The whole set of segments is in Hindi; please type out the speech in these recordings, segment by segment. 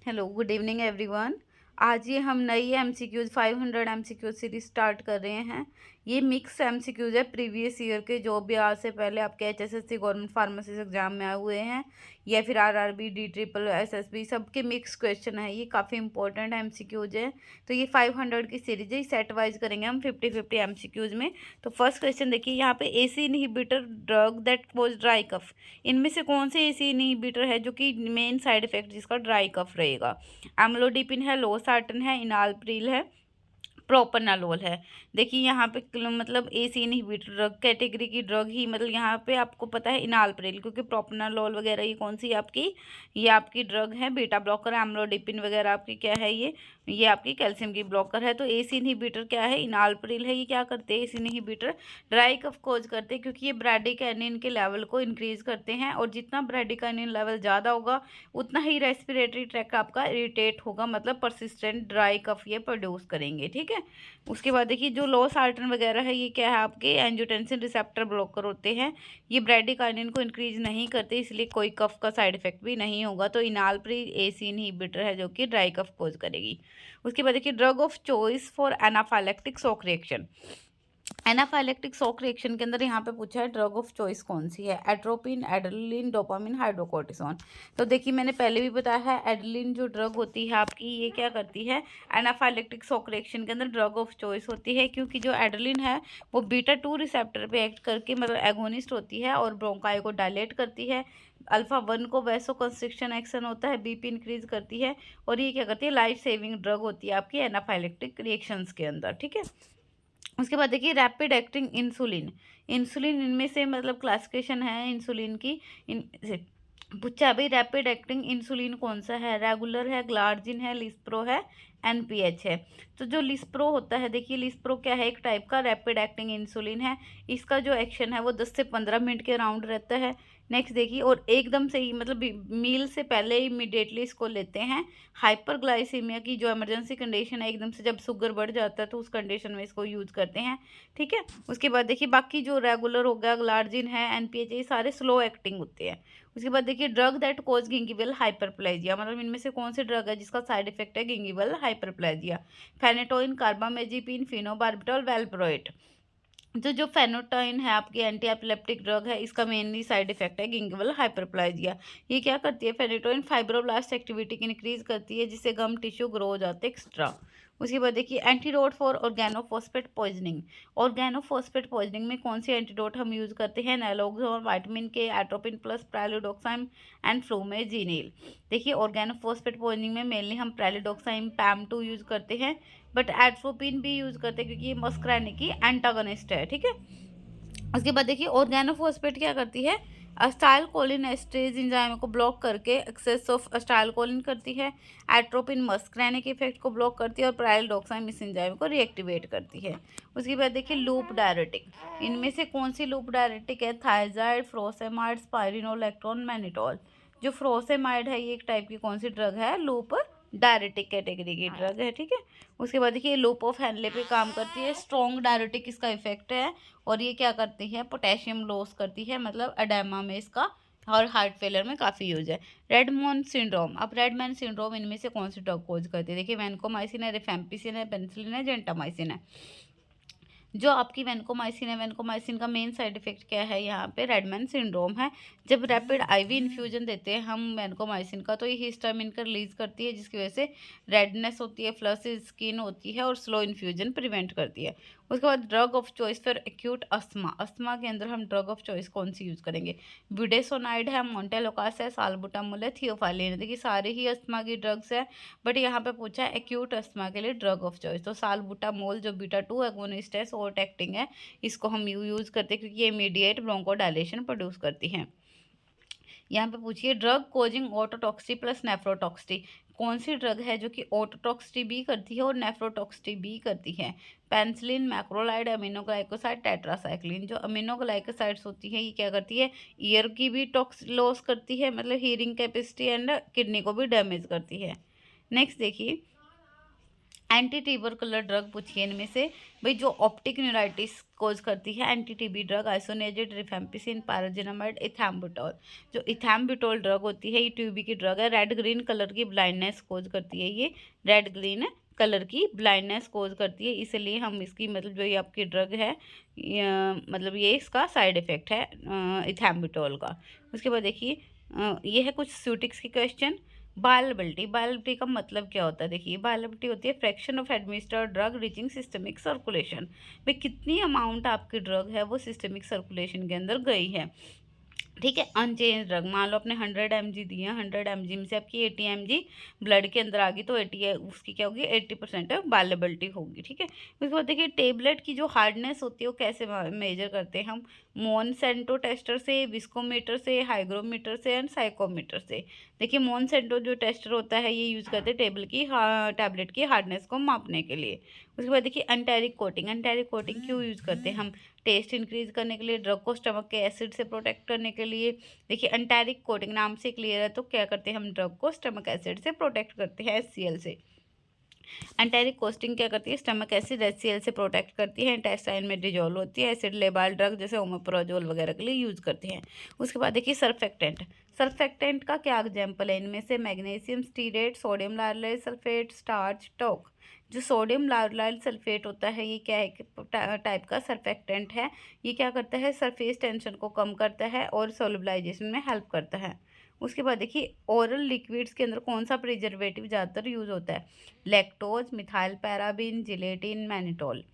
Hello, good evening everyone. आज ये हम नई एमसीक्यूज 500 एमसीक्यूज सीरीज स्टार्ट कर रहे हैं। ये मिक्स एमसीक्यूज है प्रीवियस ईयर के, जो भी आज से पहले आपके एचएसएससी गवर्नमेंट फार्मेसी एग्जाम में आए हुए हैं या फिर आरआरबी डी ट्रिपल एसएसबी, सबके मिक्स क्वेश्चन है। ये काफ़ी इंपॉर्टेंट एमसीक्यूज है। तो ये 500 की सीरीज है, सेट वाइज करेंगे हम 50-50 एमसीक्यूज में। तो फर्स्ट क्वेश्चन देखिए यहाँ पे, ACE inhibitor drug that cause dry cough. इनमें से कौन से एसी इनहिबिटर है जो कि मेन साइड इफेक्ट जिसका ड्राई कफ रहेगा? एम्लोडिपिन है, लोसार्टन है, इनालप्रिल है, प्रोपनालोल है। देखिए यहाँ पे मतलब एसी इनहिबिटर ड्रग कैटेगरी की ड्रग ही, मतलब यहाँ पे आपको पता है इनालप्रिल, क्योंकि प्रोपनालोल वगैरह ये कौन सी आपकी, ये आपकी ड्रग है बीटा ब्लॉकर। एम्लोडिपिन वगैरह आपकी क्या है, ये आपकी कैल्शियम की ब्लॉकर है। तो एसी इनहिबिटर क्या है, इनालप्रिल है। ये क्या करते हैं, एसी इनहिबिटर ड्राई कफ कोज करते हैं, क्योंकि ये ब्रैडिकाइनिन के लेवल को इंक्रीज करते हैं, और जितना ब्रैडिकाइनिन लेवल ज़्यादा होगा उतना ही रेस्पिरेटरी ट्रैक आपका इरिटेट होगा, मतलब परसिस्टेंट ड्राई कफ ये प्रोड्यूस करेंगे। ठीक है। उसके बाद देखिए जो लोसार्टन वगैरह है, ये क्या है, आपके एंजियोटेंसिन रिसेप्टर ब्लॉकर होते हैं। ये ब्रैडिकाइनिन को इंक्रीज नहीं करते, इसलिए कोई कफ का साइड इफेक्ट भी नहीं होगा। तो इनालप्रिल एसी इनहिबिटर है जो कि ड्राई कफ कोज करेगी। उसके बाद देखिए drug of choice for anaphylactic shock reaction. Anaphylactic shock reaction के अंदर यहाँ पे पूछा है ड्रग ऑफ चॉइस कौन सी है, एट्रोपिन, एड्रेनलिन, डोपामिन, हाइड्रोकोर्टिसोन। तो देखिए मैंने पहले भी बताया है, एड्रेनलिन जो ड्रग होती है आपकी, ये क्या करती है, एनाफाइलेक्टिक शॉक रिएक्शन के अंदर ड्रग ऑफ चॉइस होती है, क्योंकि जो एड्रेनलिन है वो बीटा 2 रिसेप्टर पे एक्ट करके मतलब एगोनिस्ट होती है और ब्रोंकाई को डायलेट करती है। अल्फा 1 को वैसो कंस्ट्रिक्शन एक्शन होता है, बीपी इंक्रीज करती है, और ये क्या करती है, लाइफ सेविंग ड्रग होती है आपकी एनाफाइलेक्टिक रिएक्शंस के अंदर। ठीक है। उसके बाद देखिए रैपिड एक्टिंग इंसुलिन। इंसुलिन इनमें से मतलब क्लासिफिकेशन है इंसुलिन की, इन से पूछा भाई रैपिड एक्टिंग इंसुलिन कौन सा है, रेगुलर है, ग्लार्जिन है, लिस्प्रो है, एनपीएच है। तो जो लिस्प्रो होता है, देखिए लिस्प्रो क्या है, एक टाइप का रैपिड एक्टिंग इंसुलिन है। इसका जो एक्शन है वो 10 से 15 मिनट के अराउंड रहता है। नेक्स्ट देखिए, और एकदम से ही मतलब मील से पहले इमीडिएटली इसको लेते हैं। हाइपरग्लाइसीमिया की जो इमरजेंसी कंडीशन है, एकदम से जब शुगर बढ़ जाता है तो उस कंडीशन में इसको यूज करते हैं। ठीक है। उसके बाद देखिए बाकी जो रेगुलर हो गया, ग्लार्जिन है, एनपीएच, ये सारे स्लो एक्टिंग होते हैं। उसके बाद देखिए ड्रग दैट कोज गिंगिवल हाइपरप्लेजिया, मतलब इनमें से कौन सी ड्रग है जिसका साइड इफेक्ट है gingival hyperplasia? Phenytoin, carbamazepine, phenobarbital, valproate. तो जो फेनोटाइन है आपकी एंटी एपिलेप्टिक ड्रग है, इसका मेनली साइड इफेक्ट है गिंगिवल हाइपरप्लेजिया। ये क्या करती है, फेनेटोइन फाइब्रोब्लास्ट एक्टिविटी की इंक्रीज करती है, जिससे गम टिश्यू ग्रो हो जाते हैं एक्स्ट्रा। उसके बाद देखिए antidote for organophosphate poisoning. Organophosphate poisoning में कौन सी एंटीडोट हम यूज करते हैं, नैलोक्सोन, विटामिन के, एट्रोपिन प्लस, प्राइलोडोक्साइम एंड फ्लूमेजीनिल। देखिए ऑर्गेनोफॉस्फेट पॉइजनिंग में मेनली हम प्राइलोडोक्साइम पैम 2 यूज करते हैं, बट एट्रोपिन भी यूज करते हैं क्योंकि ये मस्करैनिक की एंटागनिस्ट है। ठीक है। उसके बाद देखिए ऑर्गेनोफॉस्फेट क्या करती है, अस्टाइल कोलिन एस्ट्रेज एंजाइम को ब्लॉक करके एक्सेस ऑफ अस्टाइल कोलिन करती है। एट्रोपिन मस्करैनिक इफेक्ट को ब्लॉक करती है, और प्राइलडोक्साइम इस एंजाइम को रिएक्टिवेट करती है। उसके बाद देखिए लूप डायरेटिक। इनमें से कौन सी लूप डायरेटिक है, थायजाइड, फ्रोसेमाइड, स्पाइरिनोलेक्टोन, मैनिटोल। जो फ्रोसेमाइड है ये एक टाइप की कौन सी ड्रग है, लूप डायरेटिक कैटेगरी की ड्रग है। ठीक है। उसके बाद देखिए लूप ऑफ हेनले पे काम करती है, स्ट्रॉन्ग डायरेटिक इसका इफेक्ट है, और ये क्या करती है, पोटेशियम लॉस करती है, मतलब एडेमा में इसका और हार्ट फेलियर में काफ़ी यूज है। रेडमोन सिंड्रोम। अब रेडमैन सिंड्रोम इनमें से कौन सी ड्रग कोज करती है, देखिए वैनकोमाइसिन है, रिफेम्पिसिन है, पेनिसिलिन है, जेंटामाइसिन है। जो आपकी वैनकोमाइसिन है, वैनकोमाइसिन का मेन साइड इफेक्ट क्या है, यहाँ पे रेडमैन सिंड्रोम है। जब रैपिड आईवी इन्फ्यूजन देते हैं हम वैनकोमाइसिन का, तो ये हिस्टामिन का रिलीज करती है, जिसकी वजह से रेडनेस होती है, फ्लश स्किन होती है, और स्लो इन्फ्यूजन प्रिवेंट करती है। उसके बाद drug of choice for acute asthma. Asthma के अंदर हम ड्रग ऑफ चॉइस कौन सी यूज करेंगे, विडेसोनाइड है, मोंटेलोकास है, साल्बुटामोल है, थियोफाइलिन है। देखिए सारे ही अस्थमा की ड्रग्स है, बट यहाँ पे पूछा है एक्यूट अस्थमा के लिए ड्रग ऑफ चॉइस, तो साल्बुटामोल जो बीटा 2 एगोनिस्ट है, शॉर्ट एक्टिंग है, इसको हम यूज करते हैं क्योंकि ये इमीडिएट ब्रोंकोडायलेशन प्रोड्यूस करती है। यहाँ पे पूछिए ड्रग कोजिंग ऑटोटॉक्सिटी प्लस नेफ्रोटॉक्सिटी। कौन सी ड्रग है जो कि ऑटोटॉक्सिटी भी करती है और नेफ्रोटॉक्सिटी भी करती है? Penicillin, macrolide, aminoglycoside, tetracycline. जो अमीनोग्लाइकोसाइड्स होती है ये क्या करती है, ईयर की भी टॉक्स लॉस करती है, मतलब हीयरिंग कैपेसिटी, एंड किडनी को भी डैमेज करती है। नेक्स्ट देखिए एंटी ट्यूबरकुलर ड्रग पूछिए इनमें से। भाई जो ऑप्टिक न्यूराइटिस कोज करती है anti TB drug isoniazid, rifampicin, pyrazinamide, ethambutol. जो इथैम्बुटोल ड्रग होती है ये टीबी की ड्रग है। रेड ग्रीन कलर की ब्लाइंडनेस कोज करती है, ये रेड ग्रीन कलर की ब्लाइंडनेस कोज करती है, इसलिए हम इसकी मतलब जो ये आपकी ड्रग है मतलब ये इसका साइड इफेक्ट है इथैम्बुटोल का। उसके बाद देखिए ये है कुछ स्यूटिक्स के क्वेश्चन। बायोअवेलेबिलिटी, बायोअवेलेबिलिटी का मतलब क्या होता है? देखिए बायोअवेलेबिलिटी होती है fraction of administered drug reaching systemic circulation. भाई कितनी अमाउंट आपकी ड्रग है वो सिस्टमिक सर्कुलेशन के अंदर गई है, ठीक है। अनचेंज ड्रग, मान लो आपने 100 mg दी है, 100 mg में से आपकी 80 mg ब्लड के अंदर आ गई तो 80 है उसकी क्या होगी 80% बायोअवेलेबिलिटी होगी, ठीक है। उसके बाद देखिए टेबलेट की जो हार्डनेस होती है वो कैसे मेजर करते हैं हम? मोनसेंटो टेस्टर से, विस्कोमीटर से, हाइग्रोमीटर से एंड साइकोमीटर से। देखिए मोनसेंटो जो टेस्टर होता है ये यूज़ करते हैं टैबलेट की हार्डनेस को मापने के लिए। उसके बाद देखिए एंटेरिक कोटिंग, एंटेरिक कोटिंग क्यों यूज़ करते हैं हम? टेस्ट इंक्रीज करने के लिए, ड्रग को स्टमक के एसिड से प्रोटेक्ट करने के लिए। देखिए एंटेरिक कोटिंग नाम से क्लियर है, तो क्या करते हैं हम ड्रग को स्टमक एसिड से प्रोटेक्ट करते हैं HCl से। एंटेरिक कोस्टिंग क्या करती है? स्टमक एसिड HCl से प्रोटेक्ट करती है, इंटेस्टाइन में डिजोल्व होती है, एसिड लेबाल ड्रग जैसे ओमेप्राजोल वगैरह के लिए यूज़ करते हैं। उसके बाद देखिए सर्फेक्टेंट, सर्फेक्टेंट का क्या एग्जाम्पल है इनमें से? Magnesium stearate, sodium lauryl sulphate, starch, talc. जो सोडियम लाइलाइल सल्फेट होता है ये क्या है टाइप का सर्फेक्टेंट है। ये क्या करता है? सरफेस टेंशन को कम करता है और सोलबिलाइजेशन में हेल्प करता है। उसके बाद देखिए ओरल लिक्विड्स के अंदर कौन सा प्रिजर्वेटिव ज़्यादातर यूज़ होता है? Lactose, methyl paraben, gelatin, mannitol.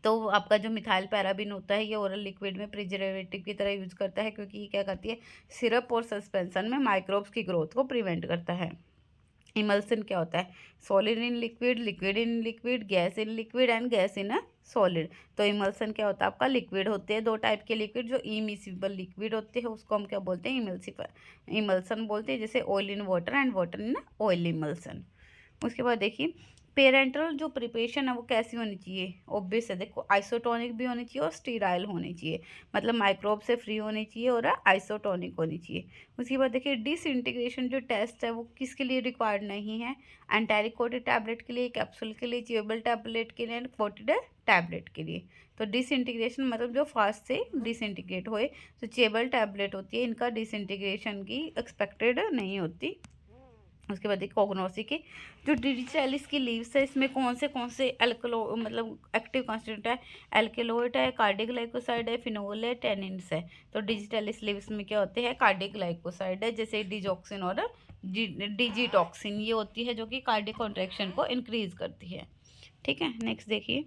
तो आपका जो मिथाइल पैराबिन होता है ये ओरल लिक्विड में प्रिजर्वेटिव की तरह यूज करता है, क्योंकि ये क्या करती है सिरप और सस्पेंशन में माइक्रोब्स की ग्रोथ को प्रिवेंट करता है। इमल्सन क्या होता है? Solid in liquid, liquid in liquid, gas in liquid and gas in a solid. तो इमल्सन क्या होता है आपका? लिक्विड होते हैं दो टाइप के लिक्विड, जो इमिसिबल लिक्विड होते हैं उसको हम क्या बोलते हैं? इमल्सन बोलते हैं, जैसे oil in water and water in oil emulsion. उसके बाद देखिए पेरेंटल जो प्रिपरेशन है वो कैसी होनी चाहिए? ऑब्वियस है, देखो आइसोटोनिक भी होनी चाहिए और स्टीराइल होनी चाहिए, मतलब माइक्रोब से फ्री होनी चाहिए और आइसोटोनिक होनी चाहिए। उसके बाद देखिए डिसइंटीग्रेशन जो टेस्ट है वो किसके लिए रिक्वायर्ड नहीं है? एंटेरिक कोटेड टैबलेट के लिए, कैप्सूल के लिए, च्यूएबल टैबलेट के लिए एंड कोटेड टैबलेट के लिए। तो डिसइंटीग्रेशन मतलब जो फास्ट से डिसइंटीग्रेट होए, तो च्यूएबल टैबलेट होती है इनका डिसइंटीग्रेशन की एक्सपेक्टेड नहीं होती। उसके बाद देखिए कोगनोसी की जो डिजिटैलिस की लीव्स है इसमें कौन से एल्कलो मतलब एक्टिव कॉन्स्टिट्यूंट है? एल्केलॉइड है, कार्डियोग्लाइकोसाइड है, फिनोल है, टेनिन्स है। तो डिजिटैलिस लीव्स में क्या होते हैं? कार्डियोग्लाइकोसाइड है, जैसे डिजॉक्सिन और डिजिटॉक्सिन ये होती है जो कि कार्डियक कॉन्ट्रैक्शन को इंक्रीज करती है, ठीक है। नेक्स्ट देखिए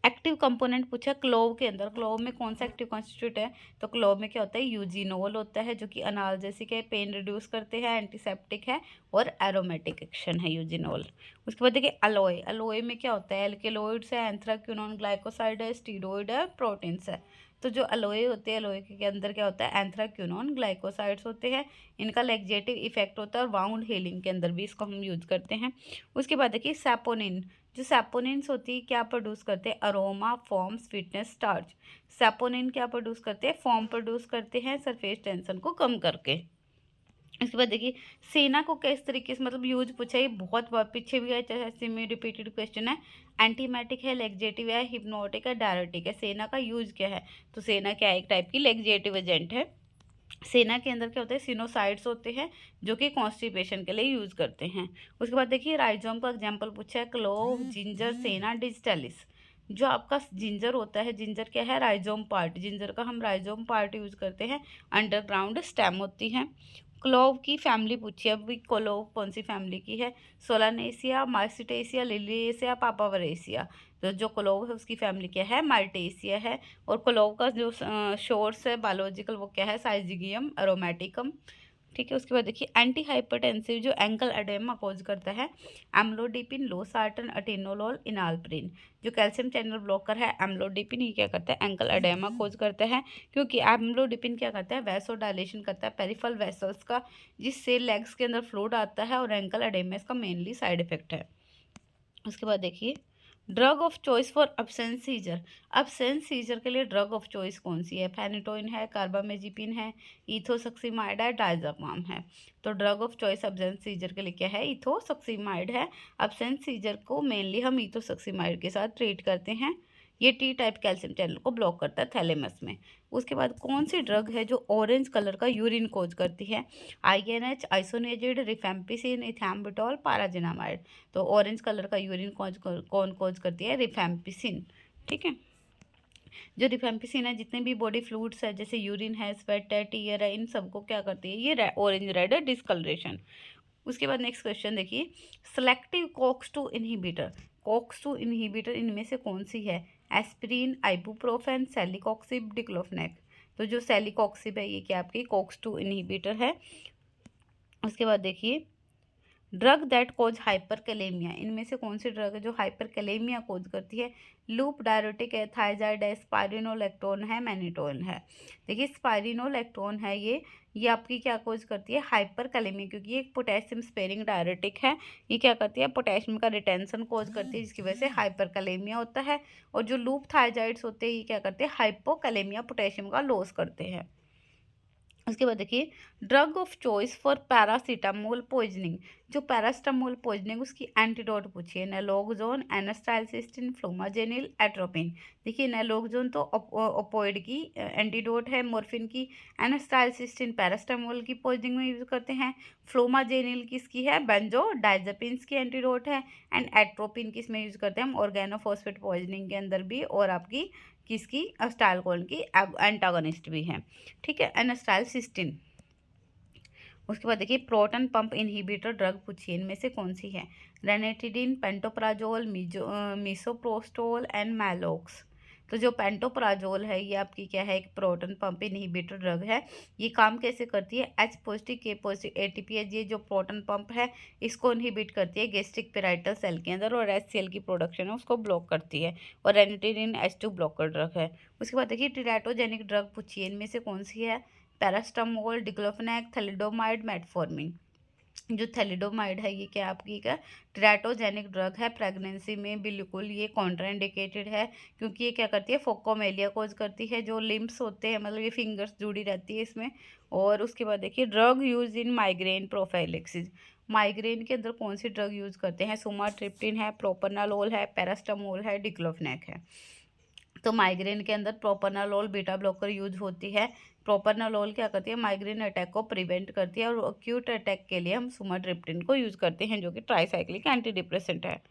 एक्टिव कंपोनेंट पूछा क्लोव के अंदर, क्लोव में कौन सा एक्टिव कॉन्स्टिट्यूट है? तो क्लोव में क्या होता है? यूजिनोल होता है जो कि अनाल्जेसिक है, पेन रिड्यूस करते हैं, एंटीसेप्टिक है और एरोमेटिक एक्शन है यूजिनोल। उसके बाद देखिए अलोए, अलोए में क्या होता है? एल्केलॉइड्स है, एंथ्राक्विनोन ग्लाइकोसाइड है, स्टीरॉइड है, प्रोटीन्स है। तो जो अलोए होते हैं अलोए के अंदर क्या होता है? एंथ्राक्विनोन ग्लाइकोसाइड्स होते हैं, इनका लैक्जेटिव इफेक्ट होता है और वाउंड हीलिंग के अंदर भी इसको हम यूज करते हैं। उसके बाद देखिए सैपोनिन, जो सैपोनिन्स होती है क्या प्रोड्यूस करते हैं? Aroma, form, sweetness, starch. Saponin क्या प्रोड्यूस करते हैं? फॉर्म प्रोड्यूस करते हैं सरफेस टेंशन को कम करके। इसके बाद देखिए सेना को किस तरीके से मतलब यूज पूछा है, बहुत बार पीछे भी है, ऐसे में रिपीटेड क्वेश्चन है। एंटीमेटिक है, लेग्जेटिव है, हिप्नोटिक है, डायरेटिक है। सेना का यूज क्या है? तो सेना क्या है? एक टाइप की लेग्जेटिव एजेंट है। सेना के अंदर क्या होता है? सिनोसाइड्स होते हैं जो कि कॉन्स्टिपेशन के लिए यूज करते हैं। उसके बाद देखिए राइजोम का एग्जांपल पूछा है, क्लोव, जिंजर, सेना, डिजिटलिस। जो आपका जिंजर होता है, जिंजर क्या है? राइजोम पार्ट, जिंजर का हम राइजोम पार्ट यूज करते हैं, अंडरग्राउंड स्टेम होती है। क्लोव की फैमिली पूछी है, अभी क्लोव कौन सी फैमिली की है? सोलानेसिया, मार्सिटेसिया, लिलिएसिया, पापावरेसिया। तो जो क्लोव है उसकी फैमिली क्या है? मार्टेसिया है। और क्लोव का जो सोर्स है बायोलॉजिकल वो क्या है? साइजिगियम एरोमेटिकम, ठीक है। उसके बाद देखिए एंटी हाइपरटेंसिव जो एंकल एडेमा कॉज करता है, एम्लोडिपिन, लोसार्टन, अटेनोलोल, इनाल्प्रिन। जो कैल्शियम चैनल ब्लॉकर है एम्लोडिपिन, ये क्या करता है? एंकल एडेमा कॉज करता है, क्योंकि एम्लोडिपिन क्या करता है? वैसो डायलेशन करता है पेरिफेरल वेसल्स का, जिससे लेग्स के अंदर फ्लूइड आता है, और एंकल एडेमा इसका मेनली साइड इफेक्ट है। उसके बाद देखिए drug of choice for absence seizure, absence seizure के लिए ड्रग ऑफ चॉइस कौन सी है? फेनिटोइन है, कार्बामेजिपिन है, इथोसक्सीमाइड है, डायजापाम है। तो drug of choice absence seizure के लिए क्या है? इथोसक्सीमाइड है। अब्सेंस सीजर को मेनली हम इथोसक्सीमाइड के साथ ट्रीट करते हैं। ये टी टाइप कैल्शियम चैनल को ब्लॉक करता है थैलेमस में। उसके बाद कौन सी ड्रग है जो ऑरेंज कलर का यूरिन कोज करती है? INH, isoniazid, rifampicin, ethambutol, pyrazinamide. तो ऑरेंज कलर का यूरिन कौन कोज करती है? रिफेम्पिसिन। ठीक है, जो रिफेम्पिसिन है जितने भी बॉडी फ्लूइड्स है जैसे यूरिन है, स्वेट है, टीयर है, इन सबको क्या करती है? ये ऑरेंज रेड डिस्कलरेशन। उसके बाद नेक्स्ट क्वेश्चन देखिए, selective COX two inhibitor, COX two inhibitor इनमें से कौन सी है? Aspirin, ibuprofen, celecoxib, diclofenac. तो जो सेलिकॉक्सिब है ये क्या आपकी कॉक्स-2 इनहिबिटर है। उसके बाद देखिए, ड्रग दैट कोज हाइपरकैलेमिया, इनमें से कौन सी ड्रग है जो हाइपरकैलेमिया कोज करती है? लूप डायरेटिक है, थायजाइड है, स्पाइरिनोलेक्टोन है, मैनिटोन है। देखिए स्पाइरिनोलेक्टोन है ये आपकी क्या कोज करती है? हाइपरकैलेमिया, क्योंकि ये एक पोटेशियम स्पेयरिंग डायरेटिक है। ये क्या करती है? पोटेशियम का रिटेंशन कोज करती है जिसकी वजह से हाइपरकैलेमिया होता है। और जो लूप थायजाइड्स होते हैं ये क्या करते हैं? हाइपोकैलेमिया, पोटेशियम का लॉस करते हैं। उसके बाद देखिए, drug of choice for paracetamol poisoning, जो पैरासीटामोल पॉइजनिंग उसकी एंटीडोट पूछिए। Naloxone, acetylcysteine, flumazenil, atropine. देखिए नैलोक्सोन तो ओपोइड की एंटीडोट है मॉर्फिन की। एनास्टाइलसिस्टिन पैरासीटामोल की पॉइजनिंग में यूज करते हैं। फ्लोमाजेनिल किसकी है? बेंजोडाइजेपिन्स की एंटीडोट है। एंड एट्रोपिन किस में यूज करते हैं हम? ऑर्गेनोफॉस्फेट पॉइजनिंग के अंदर भी, और आपकी किसकी? अस्टाइलकोलिन की एंटागोनिस्ट भी है। ठीक है, एनास्टाइलसिस्टिन। उसके बाद देखिए, प्रोटॉन पंप इनहिबिटर ड्रग पूछिए, इनमें से कौन सी है? Ranitidine, pantoprazole, misoprostol and मैलोक्स। तो जो पेंटोप्राजोल है ये आपकी क्या है? एक प्रोटॉन पंप इनहिबिटर ड्रग है। ये काम कैसे करती है? H पॉजिटिव, K पॉजिटिव एटीपीएच, ये जो प्रोटॉन पंप है इसको इनहिबिट करती है गैस्ट्रिक पेराइटल सेल के अंदर, और HCl की प्रोडक्शन है उसको ब्लॉक करती है। और रेनेटिडिन H2 ब्लॉकर ड्रग है। उसके बाद देखिए, टेराटोजेनिक ड्रग पूछिए, इनमें से कौन सी है? Paracetamol, diclofenac, thalidomide, metformin. जो थैलिडोमाइड है ये क्या आपकी का टेराटोजेनिक ड्रग है। प्रेगनेंसी में बिल्कुल ये कॉन्ट्राइंडिकेटेड है, क्योंकि ये क्या करती है? फोकोमेलिया कोज करती है। जो लिम्स होते हैं मतलब ये फिंगर्स जुड़ी रहती है इसमें। और उसके बाद देखिए, drug use in migraine prophylaxis, migraine के अंदर कौन सी ड्रग यूज करते हैं? सुमाट्रिप्टिन है, प्रोपनालोल है, पैरास्टामोल है, डिक्लोफेनेक है। तो माइग्रेन के अंदर प्रोपनालोल बीटा ब्लॉकर यूज होती है। प्रोपनालोल क्या करती है? माइग्रेन अटैक को प्रिवेंट करती है। और अक्यूट अटैक के लिए हम सुमाट्रिप्टिन को यूज करते हैं जो कि ट्राइसाइक्लिक एंटी डिप्रेसेंट है।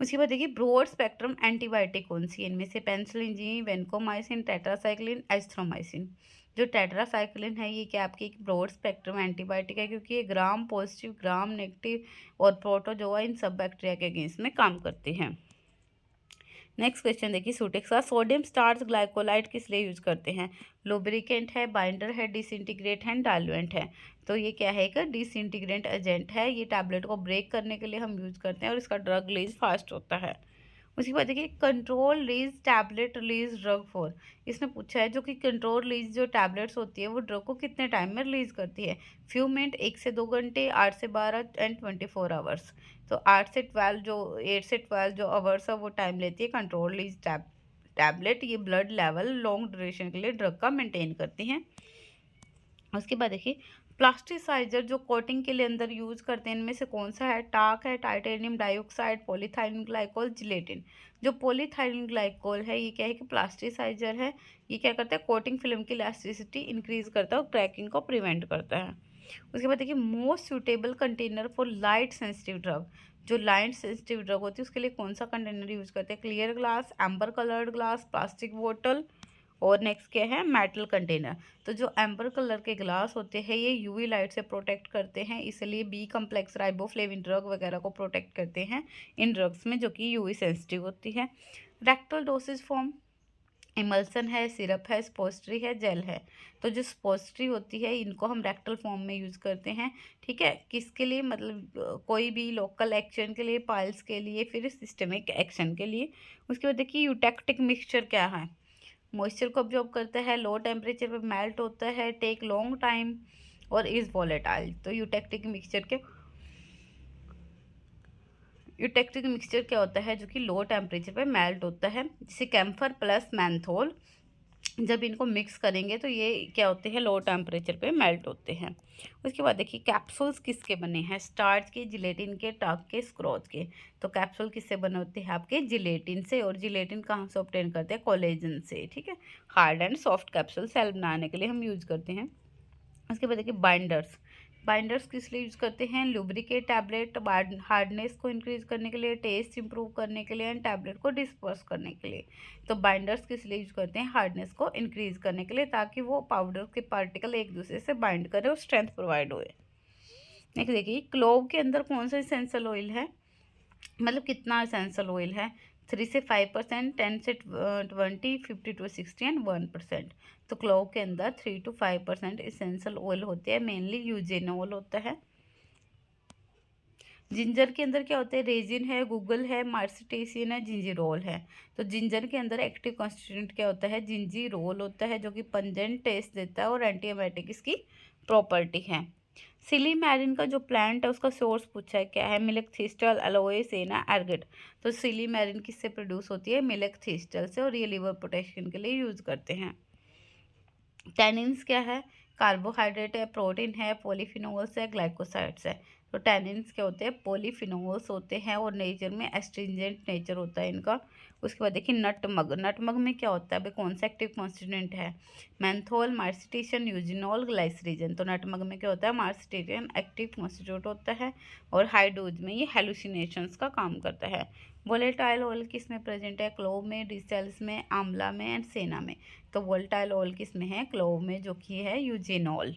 उसके बाद देखिए, ब्रॉड स्पेक्ट्रम एंटीबायोटिक कौन सी है? इनमें से penicillin G, vancomycin, tetracycline, azithromycin. जो टेट्रासाइक्लिन है ये क्या आपकी एक ब्रॉड स्पेक्ट्रम एंटीबायोटिक है, क्योंकि ये ग्राम पॉजिटिव, ग्राम नेगेटिव और प्रोटोजोआ इन सब बैक्टीरिया के अगेंस्ट में काम करती हैं। नेक्स्ट क्वेश्चन देखिए, सूटेक्स का सोडियम स्टार्च ग्लाइकोलाइड किस लिए यूज करते हैं? लुब्रिकेंट है, बाइंडर है, डिसइंटीग्रेट है, डाइल्यूएंट है। तो ये क्या है? एक डिसइंटीग्रेंट एजेंट है। ये टैबलेट को ब्रेक करने के लिए हम यूज करते हैं और इसका ड्रग रिलीज फास्ट होता है। उसके बाद देखिए, control release tablet release drug for, इसने पूछा है जो कि कंट्रोल रिलीज जो टैबलेट्स होती है वो ड्रग को कितने टाइम में रिलीज करती है? फ्यू मिनट, 1 से 2 घंटे, 8 से 12 एंड 24 आवर्स। तो 8 से 12 जो 8 से 12 जो आवर्स है वो टाइम लेती है कंट्रोल रिलीज टैबलेट। ये ब्लड लेवल लॉन्ग ड्यूरेशन के लिए ड्रग का मेंटेन करती हैं। उसके बाद देखिए, प्लास्टिसाइजर जो कोटिंग के लिए अंदर यूज करते हैं इनमें से कौन सा है? टाक है, titanium dioxide, polyethylene glycol, gelatin. जो पॉलीथाइलिन ग्लाइकोल है ये क्या है? कि प्लास्टिसाइजर है। ये क्या करता है? कोटिंग फिल्म की इलास्टिसिटी इंक्रीज करता है और क्रैकिंग को प्रिवेंट करता है। उसके बाद देखिए, most suitable container for light sensitive drug, जो लाइट सेंसिटिव ड्रग होती है उसके लिए कौन सा कंटेनर यूज करते हैं? Clear glass, amber coloured glass, plastic बोतल, और नेक्स्ट क्या है? Metal container. तो जो एम्बर कलर के ग्लास होते हैं ये यूवी लाइट से प्रोटेक्ट करते हैं, इसलिए बी कम्प्लेक्स राइबोफ्लेविन ड्रग वगैरह को प्रोटेक्ट करते हैं इन ड्रग्स में जो कि यूवी सेंसिटिव होती है। रेक्टल डोसेज फॉर्म, इमल्सन है, सिरप है, स्पोस्ट्री है, जेल है। तो जो स्पोस्ट्री होती है इनको हम रेक्टल फॉर्म में यूज़ करते हैं। ठीक है, किसके लिए? मतलब कोई भी लोकल एक्शन के लिए, पाइल्स के लिए, फिर सिस्टमिक एक्शन के लिए। उसके बाद देखिए, यूटेक्टिक मिक्सचर क्या है? मॉइस्चर को ऑब्जॉर्ब करता है, लो टेम्परेचर पर मेल्ट होता है, टेक लॉन्ग टाइम, और इज़ वॉलेटाइल। तो यूटेक्टिक मिक्सचर के यूटेक्टिक मिक्सचर क्या होता है, जो कि लो टेम्परेचर पे मेल्ट होता है, जैसे कैम्फर प्लस मैंथोल। जब इनको मिक्स करेंगे तो ये क्या होते हैं, लो टेम्परेचर पे मेल्ट होते हैं। उसके बाद देखिए कैप्सूल्स किसके बने हैं, स्टार्च के, जिलेटिन के, टाक के, स्क्रोच के। तो कैप्सूल किससे बने होते हैं, आपके जिलेटिन से। और जिलेटिन कहाँ से ऑब्टेन करते हैं, कोलेजन से, ठीक है। Hard and soft capsule shell बनाने के लिए हम यूज करते हैं। उसके बाद देखिए बाइंडर्स। बाइंडर्स किस लिए यूज़ करते हैं, लुब्रिकेट टैबलेट, हार्डनेस को इंक्रीज करने के लिए, टेस्ट इंप्रूव करने के लिए, एंड टैबलेट को डिस्पर्स करने के लिए। तो बाइंडर्स किस लिए यूज करते हैं, हार्डनेस को इंक्रीज करने के लिए, ताकि वो पाउडर के पार्टिकल एक दूसरे से बाइंड करे और स्ट्रेंथ प्रोवाइड होए। नेक्स्ट देखिए क्लोव के अंदर कौन सा एसेंशियल ऑयल है, मतलब कितना एसेंशियल ऑयल है, 3 से 5%, 10 से 20, 50 to 60 एंड 1%। तो क्लोव के अंदर 3 to 5% एसेंशियल ऑयल होते हैं, मेनली यूजेनॉल होता है। जिंजर के अंदर क्या होता है, रेजिन है, गूगल है, मार्सिटेसियन है, जिंजीरोल है। तो जिंजर के अंदर एक्टिव कॉन्स्टिट्यूएंट क्या होता है, जिंजीरोल होता है, जो कि पंजेंट टेस्ट देता है और एंटीएमेटिक इसकी प्रॉपर्टी है। सिलीमैरिन का जो प्लांट है उसका सोर्स पूछा है, क्या है, मिल्क थिस्टल, अलोए, सेना, एर्गेट। तो सिलीमैरिन किससे प्रोड्यूस होती है, मिल्क थिस्टल से, और ये लिवर प्रोटेक्शन के लिए यूज करते हैं। टैनिन्स क्या है, कार्बोहाइड्रेट है, प्रोटीन है, पॉलीफिनोल्स है, ग्लाइकोसाइड्स है। तो टैनिन्स क्या होते हैं, पॉलीफिनोल्स होते हैं, और नेचर में एस्ट्रिंजेंट नेचर होता है इनका। उसके बाद देखिए नटमग। नटमग में क्या होता है, भाई कौन सा एक्टिव कॉन्स्टिट्यूएंट है, मैंथोल, मार्सिटेशन, यूजिनॉल, ग्लाइसरीजन। तो नटमग में क्या होता है, मार्सिटेशन एक्टिव कॉन्स्टिट्यूट होता है, और हाई डोज में ये हेलुसिनेशंस का काम करता है। वोलेटाइल ऑयल किस में प्रेजेंट है, क्लोव में, डिसेल्स में, आंवला में, एंड सेना में। तो वोलेटाइल ऑयल किस में है, क्लोव में, जो कि है eugenol.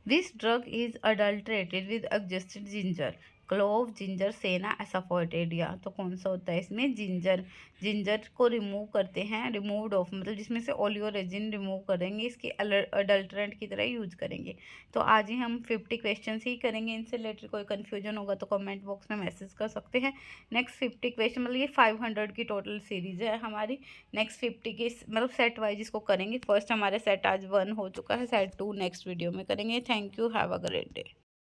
This drug is adulterated with adjusted ginger, clove, ginger, सेना, एसाफोएटिडिया। तो कौन सा होता है इसमें, जिंजर। जिंजर को रिमूव करते हैं, रिमूव्ड ऑफ मतलब जिसमें से ओलियोरेजिन रिमूव करेंगे, इसकी अडल्ट्रेंट की तरह यूज करेंगे। तो आज ही हम 50 क्वेश्चन ही करेंगे, इनसे रिलेटेड कोई कन्फ्यूजन होगा तो कमेंट बॉक्स में मैसेज कर सकते हैं। नेक्स्ट 50 क्वेश्चन मतलब ये 500 की टोटल सीरीज है हमारी। नेक्स्ट 50 के मतलब सेट वाइज इसको करेंगे। फर्स्ट हमारे सेट आज 1 हो चुका है, सेट 2 नेक्स्ट वीडियो में करेंगे। Thank you, have a great day.